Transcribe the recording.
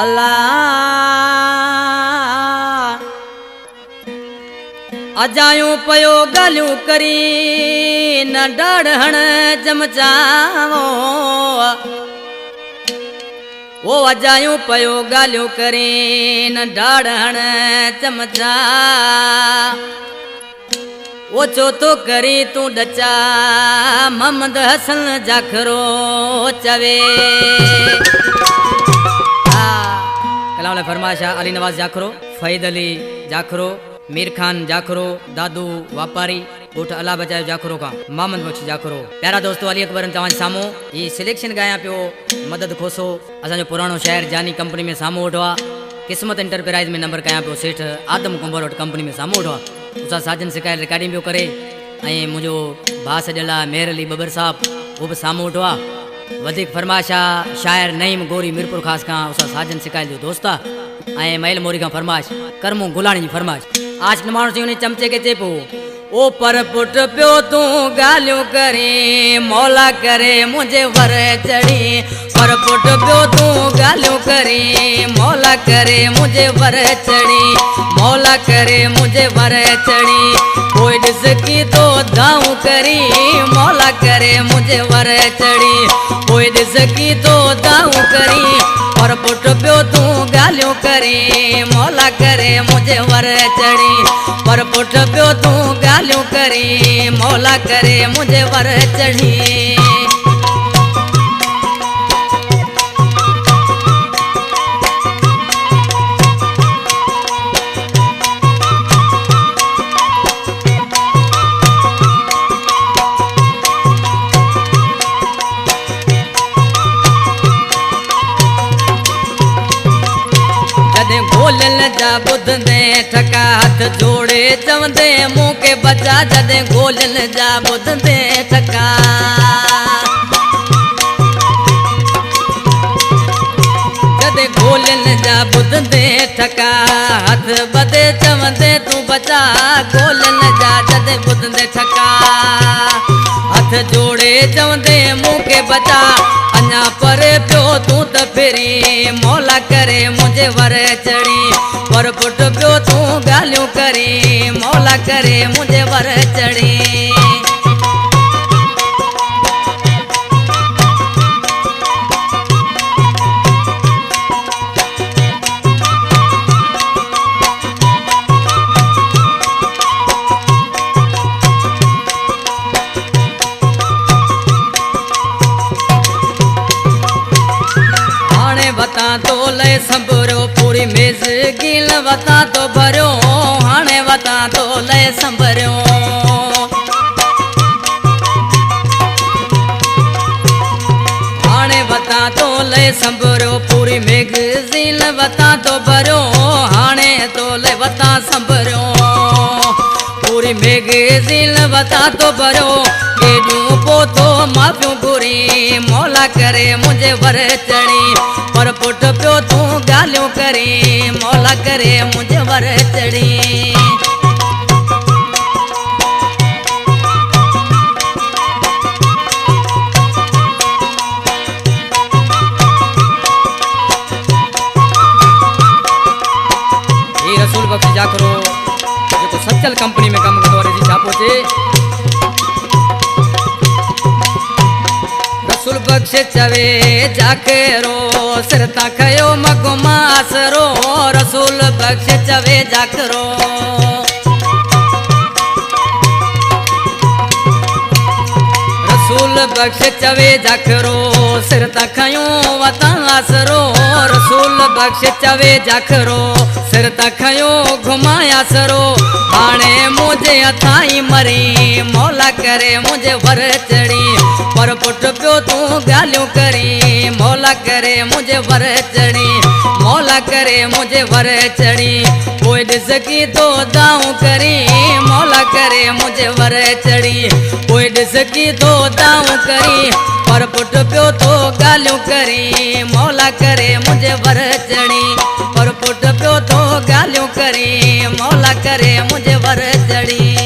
अला अजायूं पयो गालियूं करी न डाढ़ण चमचावो वो अजायूं पयो गालियूं करी न डाढ़ण चमचा वो चौथो करी तू डचा मोहम्मद हसन जाखरो चवे कलाम फरमाशा अली नवाज जाखरो फईद अली जाखरो मीर खान जाखरो दादू वापारी गोठ अला बजाय जाखरो का मोहम्मद बख्श जाखरो। प्यारा दोस्तों अली अकबर तव्हां सामू ये सिलेक्शन गाया पियो मदद खोसो असांजो पुराणो शहर जानी कंपनी में सामू वठो किस्मत एंटरप्राइज में नंबर कया पियो सेठ आदम कुंबर वटि कंपनी में सामू वठो उसा साजन सिकायल रिकॉर्डिंग पियो करे ऐं मुंहिंजो भाउ सॼला मेहर अली बबर साहब वो भी सामू वठो वधिक फरमाशा शायर नईम गोरी मीरपुर खास का उसा साजन सिकायल जो दोस्त ऐं महिल मोरी का फरमाश करमू गुलाणी जी फरमाश आज न माण्हू उन चमचे के चए पियो ओ पर पुट पियो तूं गालियूं करे मौला करे मुंहिंजे वर चढ़ी पर पुट पियो तूं गालियूं करे मौला करे मुंहिंजे वर चढ़ी मौला करे मुंहिंजे वर चढ़ी कोई ॾिस की तो दाऊं करी मौला करे मुंहिंजे वर चढ़ी कोई ॾिस की तो दाऊं करी पर पुट पियो तूं गालियूं करे मौला करे मुंहिंजे वर चढ़ी पर पुट पियो तूं गालियूं करे मौला करे मुंहिंजे वर चढ़ी। गोलन जा बुधंदे ठका हाथ जोड़े चवंदे मुंह के बचा जदे गोलन जा बुधंदे ठका जदे गोलन जा बुधंदे ठका हाथ बदे चवंदे तू बचा गोलन जा जदे बुधंदे ठका हाथ जोड़े चवंदे मुंह के बचा अञा परे पियो तूं त फिरी मौला करे मुंहिंजे वर चढ़ी पर पुट पियो तूं गालियूं करे मौला करे मुंहिंजे वर चढ़ी। वता तो ले संभरो पूरी मेज गिल वता तो भरो हाणे वता तो ले संभरो हाणे वता तो ले संभरो पूरी मेज गिल वता तो भरो हाणे तो ले वता संभरो पूरी मैगज़ीन वता तो भरो केॾियूं पोथो माफ़ियूं घुरी मौला करे मुंहिंजे वर चढ़ी पर पुट पियो तूं गालियूं करे मौला करे मुंहिंजे वर चढ़ी। ये रसूल बख्श जाखरो जो सचल कंपनी में कम कंदो जी छापो चे रसूल बख्श चवे जाखरो सिर ता खयो मगो मासरो रसूल बख्श चवे जाखरो रसूल बख्श चवे जाखरो सिर ता खयो वता आसरो रसूल बख्श चवे जाखरो सिर ता खयो घुमाया सरो हाणे मुझे अथाई मरी मौला करे मुझे वर चढ़ी पर पुट पियो तूं गालियूं करी मौला करे मुझे वर चढ़ी मौला करे मुझे वर चढ़ी कोई ॾिस की तो दाऊं करी मौला करे मुझे वर चढ़ी कोई ॾिस की तो दाऊं करी पर पुट पियो तो गालियूं करी मौला करे मुझे वर चढ़ी पर पुट पियो तो गालियूं करी मौला करे मुझे वर चढ़ी।